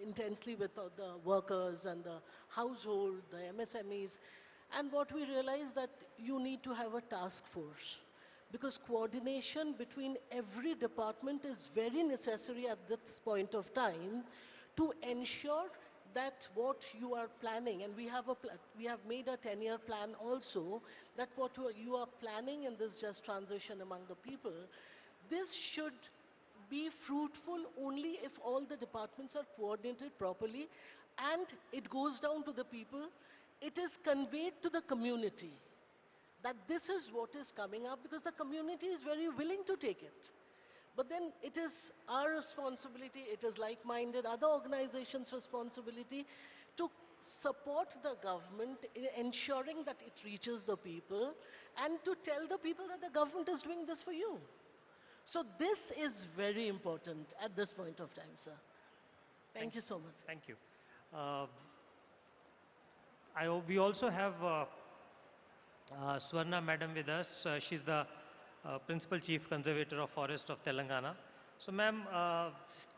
intensely with the workers and the household, the MSMEs, and what we realized that you need to have a task force, because coordination between every department is very necessary at this point of time to ensure that what you are planning, and we have made a 10-year plan also, that what you are planning in this just transition among the people, this should be fruitful only if all the departments are coordinated properly and it goes down to the people, it is conveyed to the community that this is what is coming up, because the community is very willing to take it. But then it is our responsibility, it is like-minded other organizations' responsibility to support the government in ensuring that it reaches the people and to tell the people that the government is doing this for you. So this is very important at this point of time, sir. Thank you so much.
Thank you. We also have Swarna Madam with us. She's the Principal Chief Conservator of Forest of Telangana. So ma'am,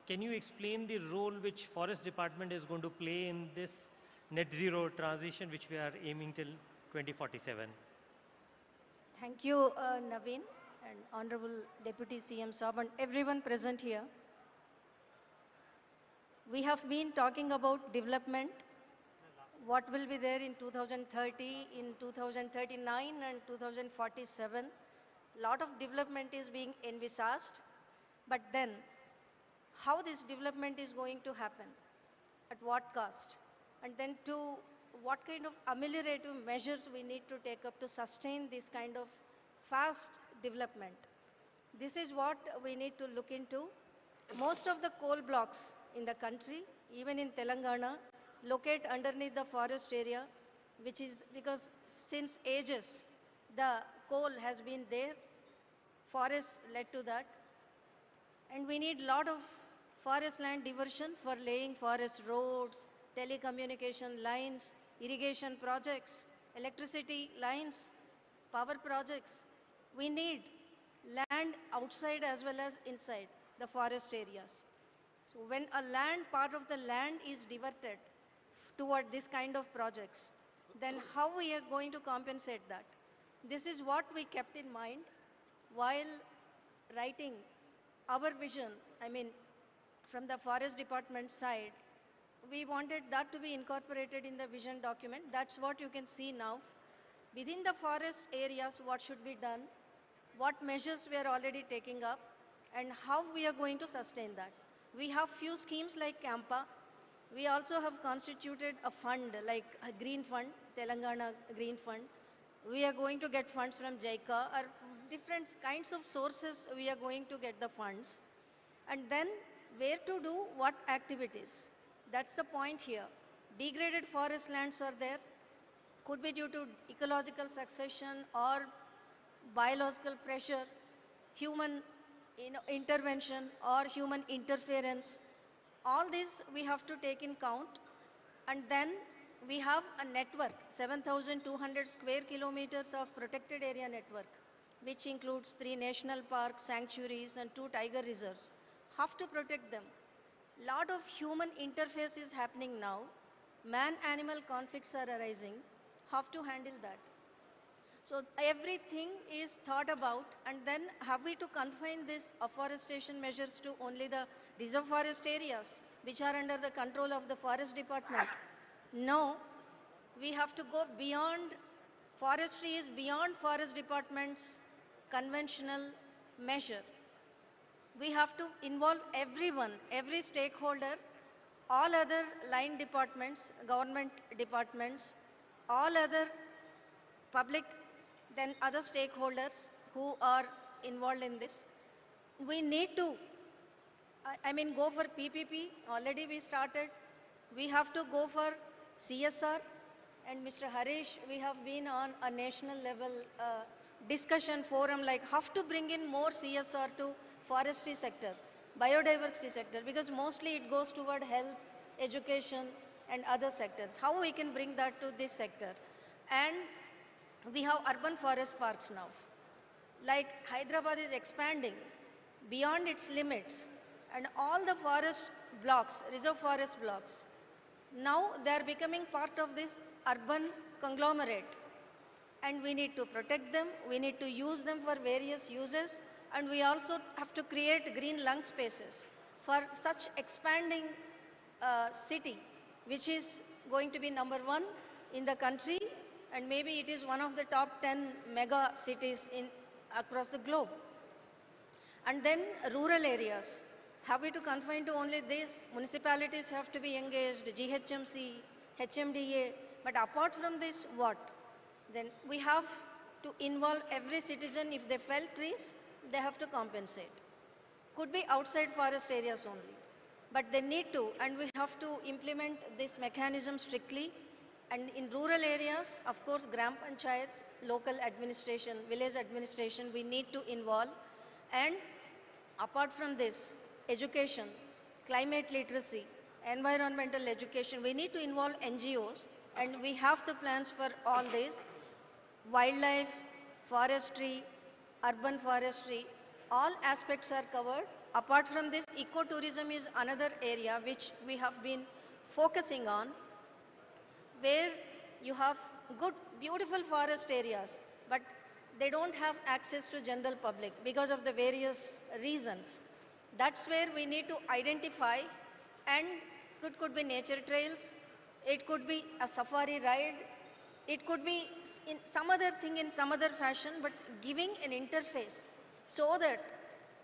can you explain the role which Forest Department is going to play in this net zero transition which we are aiming till 2047?
Thank you, Naveen and Honorable Deputy CM Saab and everyone present here. We have been talking about development, what will be there in 2030, in 2039 and 2047. Lot of development is being envisaged, but then how this development is going to happen, at what cost, and then to what kind of ameliorative measures we need to take up to sustain this kind of fast development. This is what we need to look into. Most of the coal blocks in the country, even in Telangana, locate underneath the forest area, which is because since ages the coal has been there, forests led to that, and we need lot of forest land diversion for laying forest roads, telecommunication lines, irrigation projects, electricity lines, power projects. We need land outside as well as inside the forest areas. So when a land, part of the land is diverted toward this kind of projects, then how we are going to compensate that? This is what we kept in mind while writing our vision. I mean, from the forest department side, we wanted that to be incorporated in the vision document. That's what you can see now. Within the forest areas, what should be done, what measures we are already taking up, and how we are going to sustain that. We have few schemes like CAMPA. We also have constituted a fund like a green fund, Telangana Green Fund. We are going to get funds from JICA or different kinds of sources we are going to get the funds. And then where to do what activities. That's the point here. Degraded forest lands are there, could be due to ecological succession or biological pressure, human intervention or human interference. All this we have to take in count. And then we have a network, 7,200 square kilometers of protected area network, which includes 3 national parks, sanctuaries, and 2 tiger reserves. Have to protect them. Lot of human interface is happening now. Man-animal conflicts are arising. Have to handle that. So everything is thought about, and then have we to confine these afforestation measures to only the reserve forest areas, which are under the control of the forest department? No, we have to go beyond. Forestry is beyond forest department's conventional measure. We have to involve everyone, every stakeholder, all other line departments, government departments, all other public, then other stakeholders who are involved in this. We need to, go for PPP. Already we started. We have to go for CSR. And Mr. Harish, we have been on a national level discussion forum, like how to bring in more CSR to forestry sector, biodiversity sector, because mostly it goes toward health, education, and other sectors. How we can bring that to this sector? And we have urban forest parks now. Like Hyderabad is expanding beyond its limits, and all the forest blocks, reserve forest blocks, now they are becoming part of this urban conglomerate. And we need to protect them, we need to use them for various uses, and we also have to create green lung spaces for such expanding city, which is going to be #1 in the country, and maybe it is one of the top 10 mega cities across the globe. And then rural areas. Have we to confine to only this? Municipalities have to be engaged, GHMC, HMDA. But apart from this, what? Then we have to involve every citizen. If they fell trees, they have to compensate. Could be outside forest areas only. But they need to, and we have to implement this mechanism strictly. And in rural areas, of course, gram panchayats, local administration, village administration, we need to involve. And apart from this, education, climate literacy, environmental education, we need to involve NGOs, and we have the plans for all this. Wildlife, forestry, urban forestry, all aspects are covered. Apart from this, ecotourism is another area which we have been focusing on, where you have good, beautiful forest areas, but they don't have access to general public because of the various reasons. That's where we need to identify, and it could be nature trails, it could be a safari ride, it could be in some other thing in some other fashion, but giving an interface so that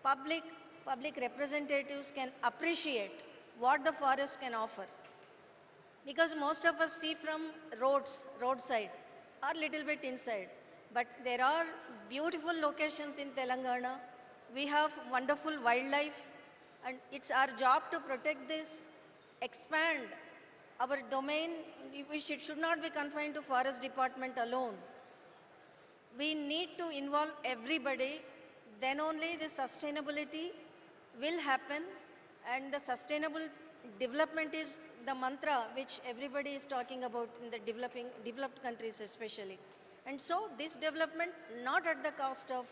public representatives can appreciate what the forest can offer. Because most of us see from roadside, or little bit inside. But there are beautiful locations in Telangana We have wonderful wildlife, and it's our job to protect this, expand our domain, which it should not be confined to forest department alone. We need to involve everybody, then only the sustainability will happen, and the sustainable development is the mantra which everybody is talking about in the developed countries especially. And so this development not at the cost of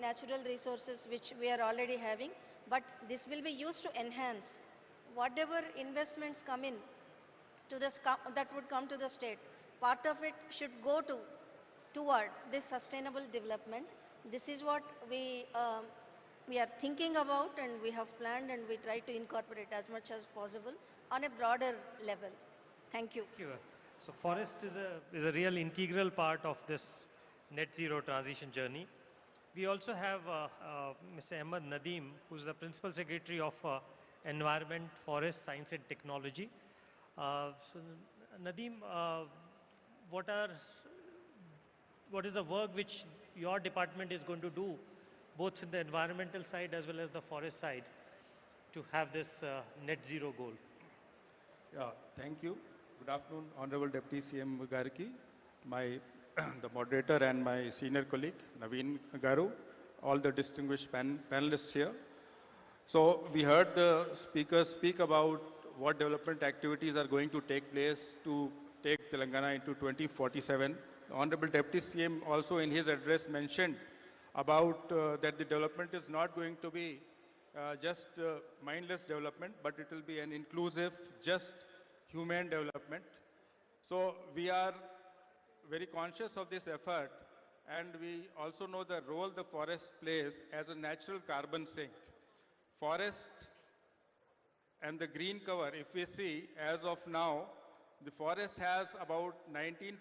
natural resources which we are already having, but this will be used to enhance whatever investments come in to that would come to the state. Part of it should go toward this sustainable development. This is what we are thinking about, and we have planned, and we try to incorporate as much as possible on a broader level. Thank you.
Thank you. So forest is a real integral part of this net zero transition journey. We also have Mr. Ahmed Nadeem, who is the Principal Secretary of Environment, Forest, Science and Technology. So Nadeem, what is the work which your department is going to do, both in the environmental side as well as the forest side, to have this net zero goal?
Yeah, thank you. Good afternoon, Honorable Deputy CM Gariki, my the moderator and my senior colleague Naveen Garu, all the distinguished panelists here. So we heard the speakers speak about what development activities are going to take place to take Telangana into 2047. The Honorable Deputy CM also in his address mentioned about that the development is not going to be just mindless development, but it will be an inclusive, just human development. So we are very conscious of this effort, and we also know the role the forest plays as a natural carbon sink. Forest and the green cover, if we see as of now, the forest has about 19%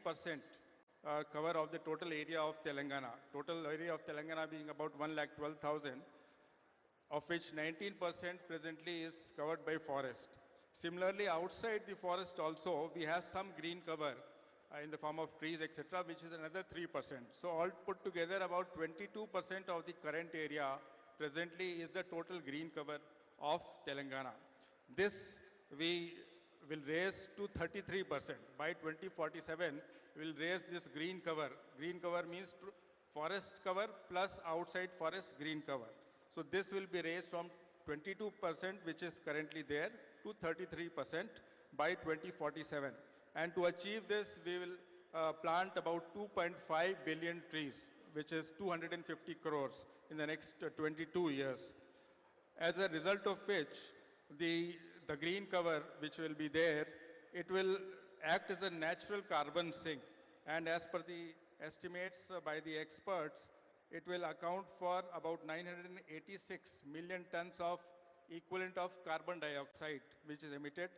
cover of the total area of Telangana. Total area of Telangana being about 1,12,000, of which 19% presently is covered by forest. Similarly, outside the forest also, we have some green cover in the form of trees, etc., which is another 3%. So all put together, about 22% of the current area presently is the total green cover of Telangana. This we will raise to 33%. By 2047, we will raise this green cover. Green cover means forest cover plus outside forest green cover. So this will be raised from 22%, which is currently there, to 33% by 2047. And to achieve this, we will plant about 2.5 billion trees, which is 250 crores in the next 22 years. As a result of which, the green cover which will be there, it will act as a natural carbon sink. And as per the estimates by the experts, it will account for about 986 million tons of equivalent of carbon dioxide which is emitted.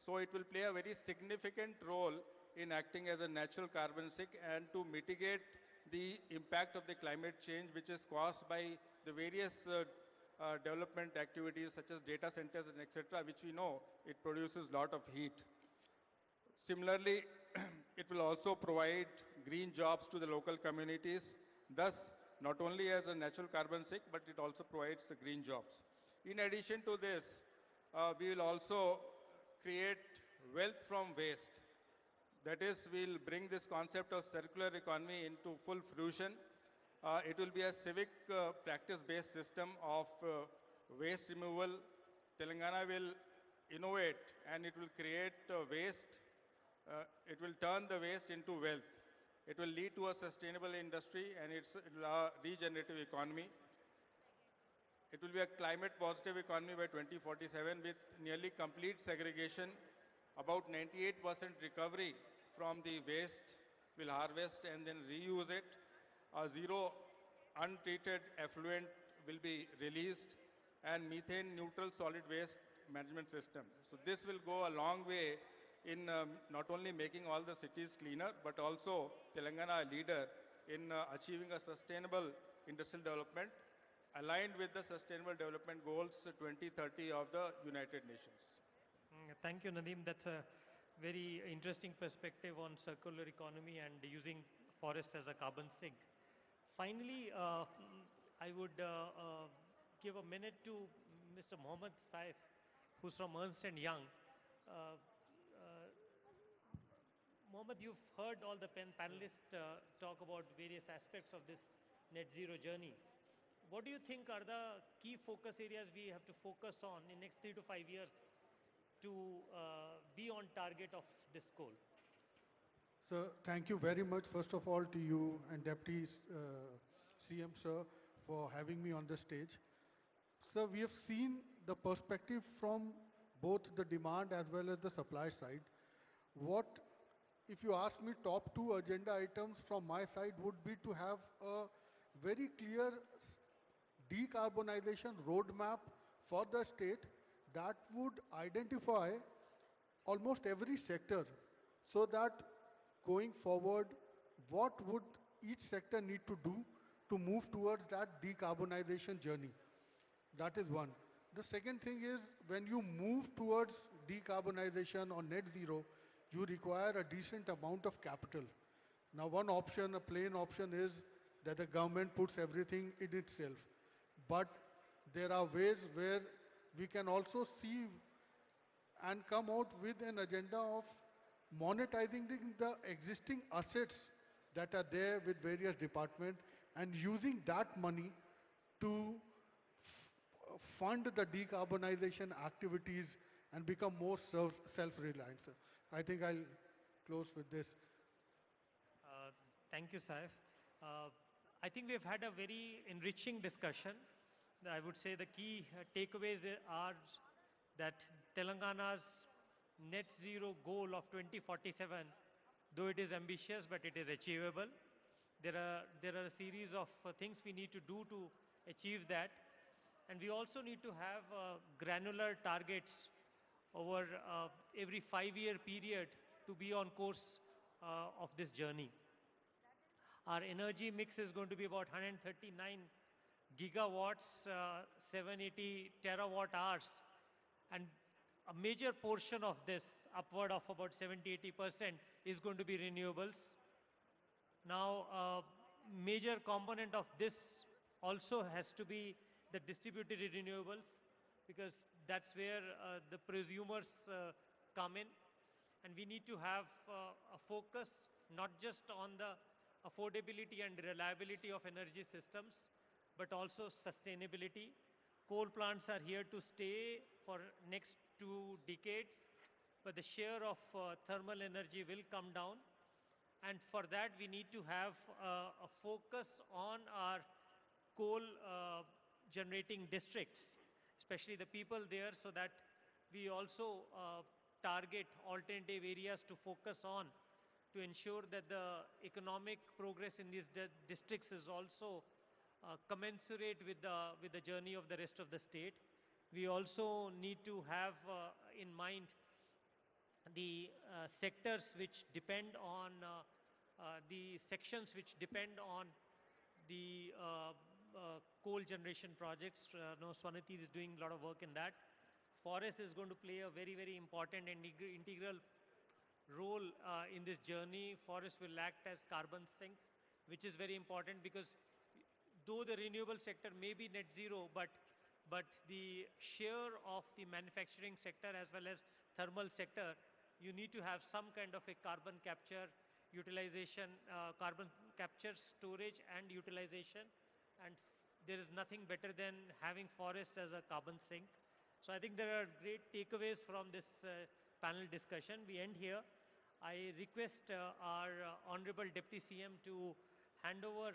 So it will play a very significant role in acting as a natural carbon sink and to mitigate the impact of the climate change which is caused by the various development activities such as data centers and etc., which we know it produces lot of heat. Similarly, it will also provide green jobs to the local communities. Thus, not only as a natural carbon sink, but it also provides the green jobs. In addition to this, we will also create wealth from waste. That is, we'll bring this concept of circular economy into full fruition. It will be a civic practice-based system of waste removal. Telangana will innovate and it will create waste. It will turn the waste into wealth. It will lead to a sustainable industry and it's a regenerative economy. It will be a climate positive economy by 2047 with nearly complete segregation, about 98% recovery from the waste, will harvest and then reuse it. Zero untreated effluent will be released and methane neutral solid waste management system. So this will go a long way in not only making all the cities cleaner, but also Telangana a leader in achieving a sustainable industrial development aligned with the Sustainable Development Goals 2030 of the United Nations.
Thank you, Nadeem. That's a very interesting perspective on circular economy and using forest as a carbon sink. Finally, I would give a minute to Mr. Mohammed Saif, who's from Ernst& and Young. Uh, uh, Mohammed, you've heard all the panelists talk about various aspects of this net zero journey. What do you think are the key focus areas we have to focus on in next 3 to 5 years to be on target of this goal?
Sir, thank you very much, first of all, to you and Deputy CM, sir, for having me on the stage. Sir, we have seen the perspective from both the demand as well as the supply side. What, if you ask me, top two agenda items from my side would be to have a very clear decarbonization roadmap for the state that would identify almost every sector so that going forward, what would each sector need to do to move towards that decarbonization journey? That is one. The second thing is when you move towards decarbonization or net zero, you require a decent amount of capital. Now one option, a plain option is that the government puts everything in itself. But there are ways where we can also see and come out with an agenda of monetizing the existing assets that are there with various departments and using that money to fund the decarbonization activities and become more self-reliant. Sir. I think I'll close with this.
Thank you, Saif. I think we've had a very enriching discussion. I would say the key takeaways are that Telangana's net zero goal of 2047, though it is ambitious, but it is achievable. There are a series of things we need to do to achieve that. And we also need to have granular targets over every 5-year period to be on course of this journey. Our energy mix is going to be about 139 gigawatts, 780 terawatt hours. And a major portion of this, upward of about 70-80%, is going to be renewables. Now, a major component of this also has to be the distributed renewables, because that's where the prosumers come in. And we need to have a focus not just on the affordability and reliability of energy systems, but also sustainability. Coal plants are here to stay for next 2 decades, but the share of thermal energy will come down. And for that, we need to have a focus on our coal generating districts, especially the people there, so that we also target alternative areas to focus on to ensure that the economic progress in these districts is also commensurate with the journey of the rest of the state. We also need to have in mind the sectors which depend on the sections which depend on the coal generation projects. No, Swanati is doing a lot of work in that. Forest is going to play a very, very important and integral role in this journey. Forests will act as carbon sinks, which is very important because though the renewable sector may be net zero, but the share of the manufacturing sector as well as thermal sector, you need to have some kind of a carbon capture, utilization, carbon capture, storage and utilization. And there is nothing better than having forests as a carbon sink. So I think there are great takeaways from this panel discussion. We end here. I request our Honorable Deputy CM to hand over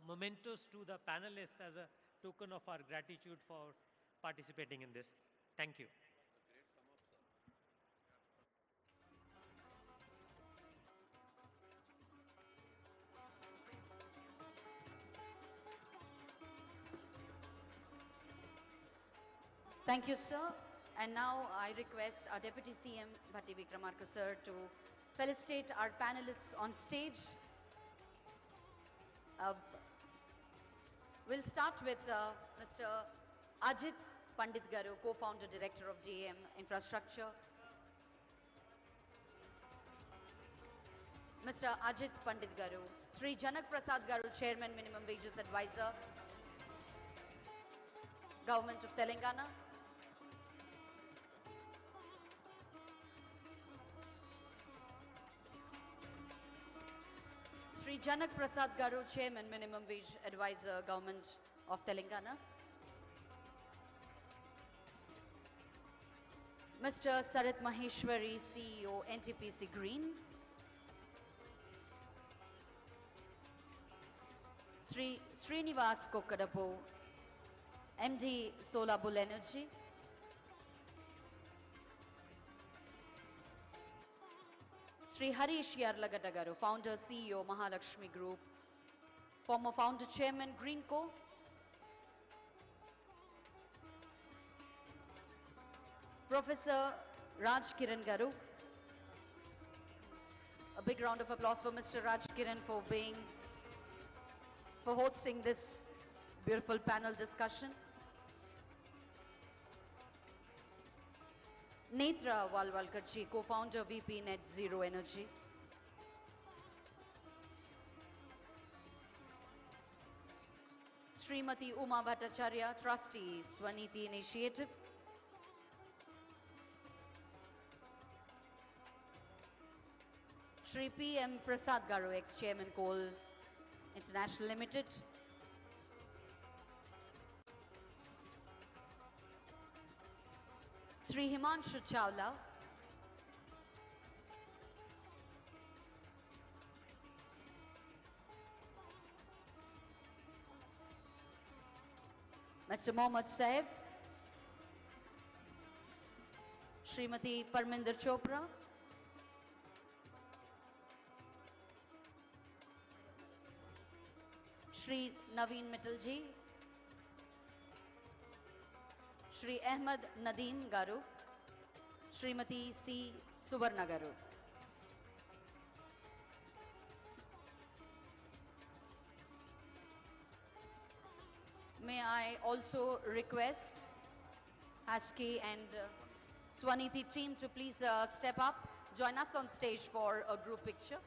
mementos to the panelists as a token of our gratitude for participating in this. Thank you.
Thank you, sir. And now I request our Deputy CM Batti Vikramarka, sir, to felicitate our panelists on stage. We'll start with Mr. Ajit Pandit Garu, co-founder director of JM Infrastructure. Mr. Ajit Pandit Garu, Sri Janak Prasad Garu, Chairman, Minimum Wages Advisor, Government of Telangana. Sri Janak Prasad Garu, Chairman, Minimum Wage Advisor, Government of Telangana. Mr. Sarit Maheshwari, CEO, NTPC Green. Sri Srinivas Kokadapu, MD Solar Bull Energy. Sri Harish Yarlagada Garu, Founder, CEO, Mahalakshmi Group. Former Founder, Chairman, Greenco. Professor Raj Kiran Garu. A big round of applause for Mr. Raj Kiran for hosting this beautiful panel discussion. Netra Walwalkarji, co-founder, VP Net Zero Energy. Srimati Uma Bhattacharya, Trustee, Swaniti Initiative. Sri P.M. Prasad Garu, ex-chairman, Coal International Limited. Sri Himanshu Chawla. Mr. Mohammad Saif. Srimati Parminder Chopra. Sri Naveen Mittalji. Sri Ahmed Nadeem Garu. Srimati C. Subarna Garu. May I also request Hashki and Swaniti team to please step up, join us on stage for a group picture.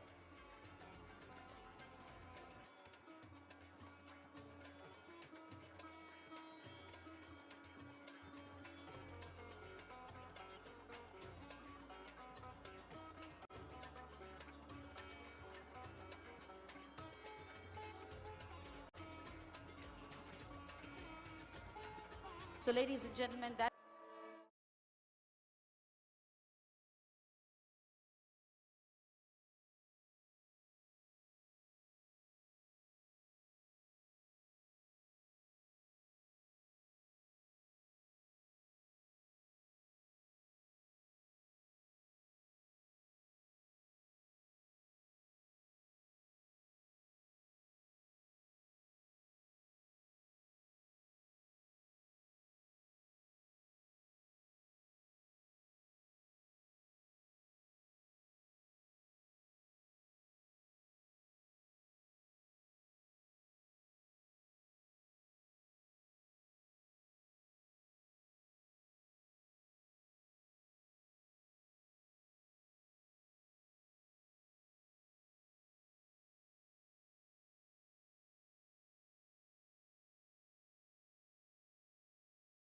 So ladies and gentlemen, that